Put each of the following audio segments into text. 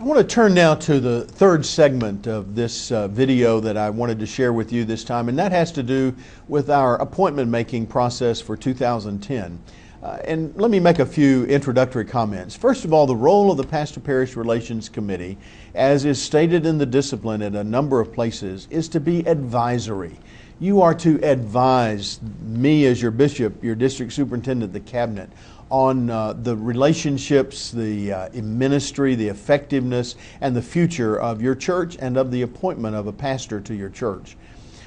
I want to turn now to the third segment of this video that I wanted to share with you this time, and that has to do with our appointment making process for 2010. And let me make a few introductory comments. First of all, the role of the Pastor-Parish Relations Committee, as is stated in the discipline at a number of places, is to be advisory. You are to advise me as your bishop, your district superintendent, the cabinet, on the relationships, the ministry, the effectiveness, and the future of your church and of the appointment of a pastor to your church.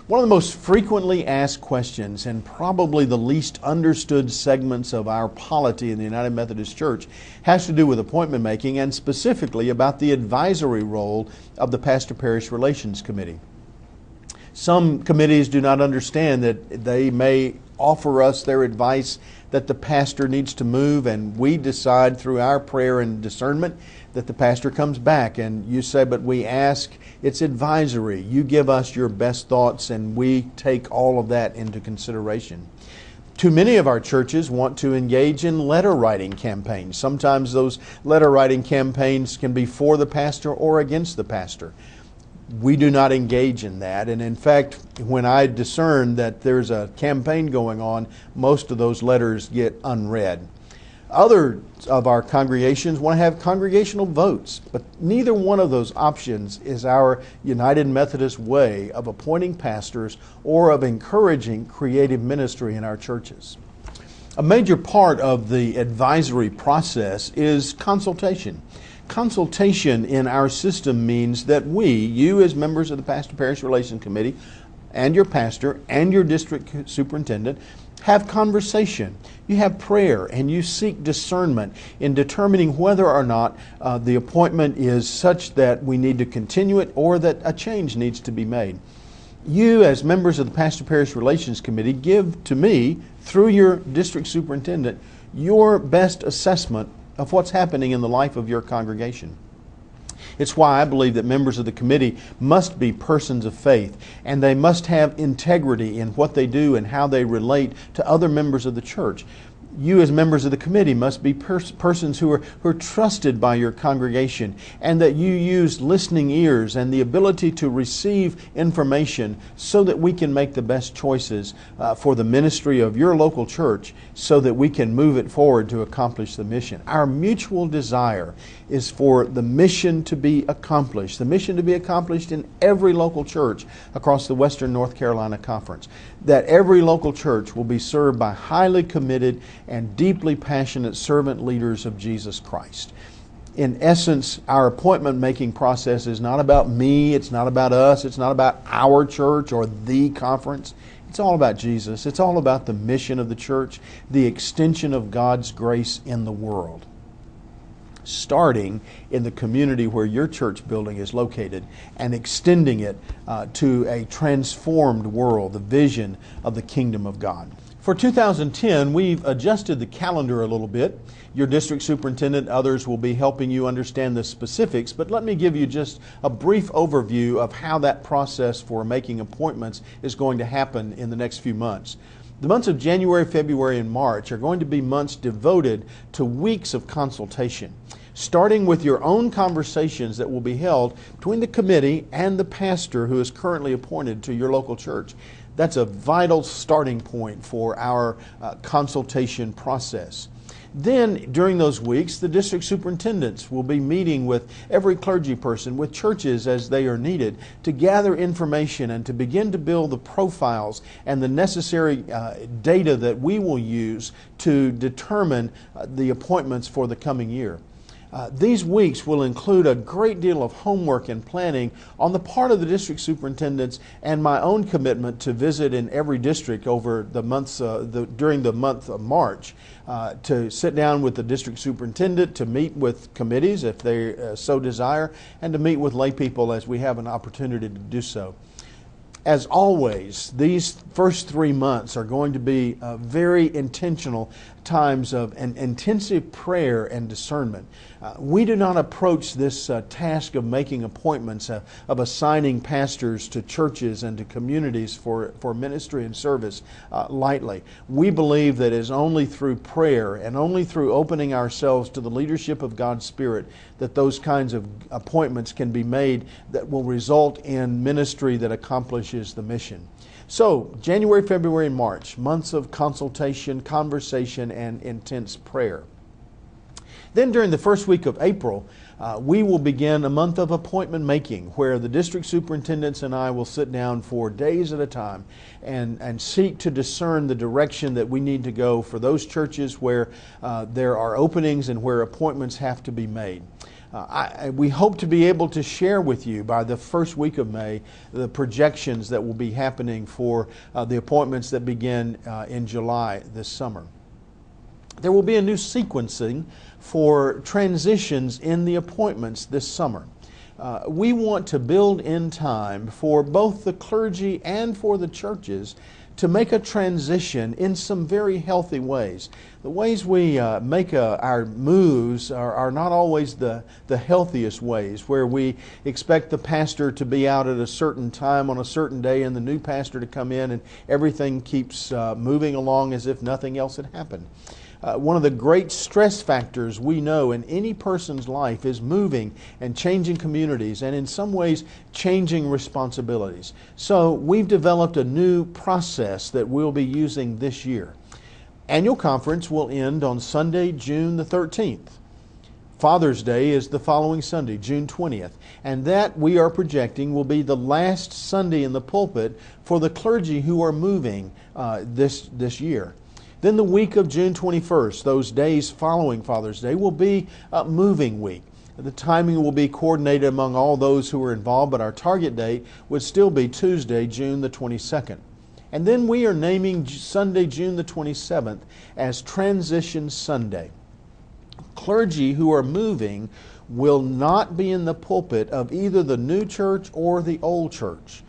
One of the most frequently asked questions and probably the least understood segments of our polity in the United Methodist Church has to do with appointment making, and specifically about the advisory role of the Pastor-Parish Relations Committee. Some committees do not understand that they may offer us their advice that the pastor needs to move, and we decide through our prayer and discernment that the pastor comes back. And you say, but we ask, it's advisory. You give us your best thoughts and we take all of that into consideration. Too many of our churches want to engage in letter writing campaigns. Sometimes those letter writing campaigns can be for the pastor or against the pastor. We do not engage in that, and in fact, when I discern that there's a campaign going on, most of those letters get unread. Other of our congregations want to have congregational votes, but neither one of those options is our United Methodist way of appointing pastors or of encouraging creative ministry in our churches. A major part of the advisory process is consultation. Consultation in our system means that you as members of the Pastor-Parish Relations Committee and your pastor and your district superintendent have conversation. You have prayer and you seek discernment in determining whether or not the appointment is such that we need to continue it or that a change needs to be made. You as members of the Pastor-Parish Relations Committee give to me, through your district superintendent, your best assessment of what's happening in the life of your congregation. It's why I believe that members of the committee must be persons of faith, and they must have integrity in what they do and how they relate to other members of the church. You as members of the committee must be persons who are trusted by your congregation, and that you use listening ears and the ability to receive information so that we can make the best choices for the ministry of your local church so that we can move it forward to accomplish the mission. Our mutual desire is for the mission to be accomplished, in every local church across the Western North Carolina Conference, that every local church will be served by highly committed and deeply passionate servant leaders of Jesus Christ. In essence, our appointment making process is not about me, it's not about us, it's not about our church or the conference. It's all about Jesus. It's all about the mission of the church, the extension of God's grace in the world, starting in the community where your church building is located and extending it to a transformed world, the vision of the kingdom of God. For 2010, we've adjusted the calendar a little bit. Your district superintendent, others will be helping you understand the specifics, but let me give you just a brief overview of how that process for making appointments is going to happen in the next few months. The months of January, February, and March are going to be months devoted to weeks of consultation, starting with your own conversations that will be held between the committee and the pastor who is currently appointed to your local church. That's a vital starting point for our consultation process. Then, during those weeks, the district superintendents will be meeting with every clergy person, with churches as they are needed, to gather information and to begin to build the profiles and the necessary data that we will use to determine the appointments for the coming year. These weeks will include a great deal of homework and planning on the part of the district superintendents and my own commitment to visit in every district over the months during the month of March, to sit down with the district superintendent, to meet with committees if they so desire, and to meet with lay people as we have an opportunity to do so. As always, these first 3 months are going to be very intentional times of an intensive prayer and discernment. We do not approach this task of making appointments, of assigning pastors to churches and to communities for ministry and service lightly. We believe that it is only through prayer and only through opening ourselves to the leadership of God's Spirit that those kinds of appointments can be made that will result in ministry that accomplishes the mission. So, January, February, and March, months of consultation, conversation, and intense prayer. Then during the first week of April, we will begin a month of appointment making where the district superintendents and I will sit down for days at a time and seek to discern the direction that we need to go for those churches where there are openings and where appointments have to be made. We hope to be able to share with you by the first week of May the projections that will be happening for the appointments that begin in July this summer. There will be a new sequencing for transitions in the appointments this summer. We want to build in time for both the clergy and for the churches to make a transition in some very healthy ways. The ways we make our moves are not always the healthiest ways, where we expect the pastor to be out at a certain time on a certain day and the new pastor to come in and everything keeps moving along as if nothing else had happened. One of the great stress factors we know in any person's life is moving and changing communities and in some ways changing responsibilities. So we've developed a new process that we'll be using this year. Annual conference will end on Sunday, June the 13th. Father's Day is the following Sunday, June 20th, and that we are projecting will be the last Sunday in the pulpit for the clergy who are moving this year. Then the week of June 21st, those days following Father's Day, will be a moving week. The timing will be coordinated among all those who are involved, but our target date would still be Tuesday, June the 22nd. And then we are naming Sunday, June the 27th as Transition Sunday. Clergy who are moving will not be in the pulpit of either the new church or the old church.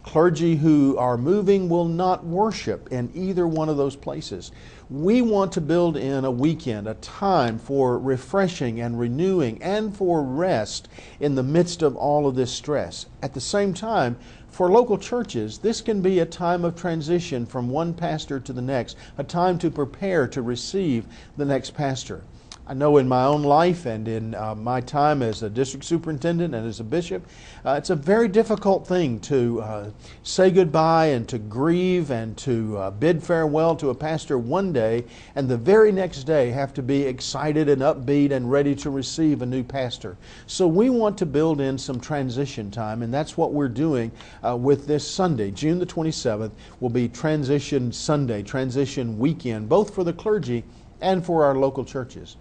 Clergy who are moving will not worship in either one of those places. We want to build in a weekend, a time for refreshing and renewing and for rest in the midst of all of this stress. At the same time, for local churches, this can be a time of transition from one pastor to the next, a time to prepare to receive the next pastor. I know in my own life and in my time as a district superintendent and as a bishop, it's a very difficult thing to say goodbye and to grieve and to bid farewell to a pastor one day and the very next day have to be excited and upbeat and ready to receive a new pastor. So we want to build in some transition time, and that's what we're doing with this Sunday. June the 27th will be Transition Sunday, Transition Weekend, both for the clergy and for our local churches.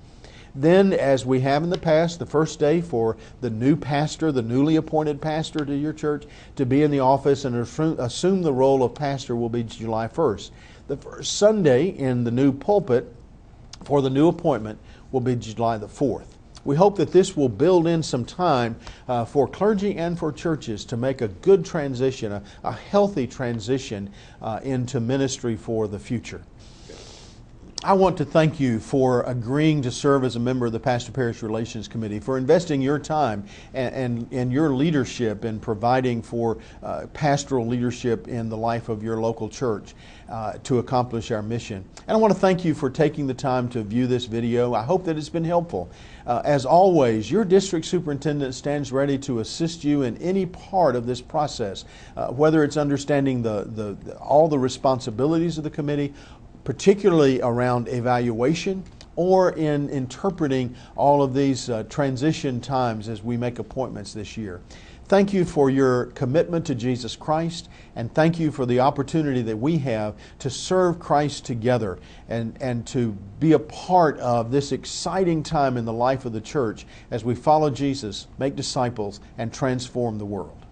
Then, as we have in the past, the first day for the new pastor, the newly appointed pastor to your church, to be in the office and assume the role of pastor will be July 1st. The first Sunday in the new pulpit for the new appointment will be July the 4th. We hope that this will build in some time for clergy and for churches to make a good transition, a healthy transition into ministry for the future. I want to thank you for agreeing to serve as a member of the Staff-Parish Relations Committee, for investing your time and your leadership in providing for pastoral leadership in the life of your local church to accomplish our mission. And I want to thank you for taking the time to view this video. I hope that it's been helpful. As always, your district superintendent stands ready to assist you in any part of this process, whether it's understanding all the responsibilities of the committee, particularly around evaluation, or in interpreting all of these transition times as we make appointments this year. Thank you for your commitment to Jesus Christ, and thank you for the opportunity that we have to serve Christ together and to be a part of this exciting time in the life of the church as we follow Jesus, make disciples, and transform the world.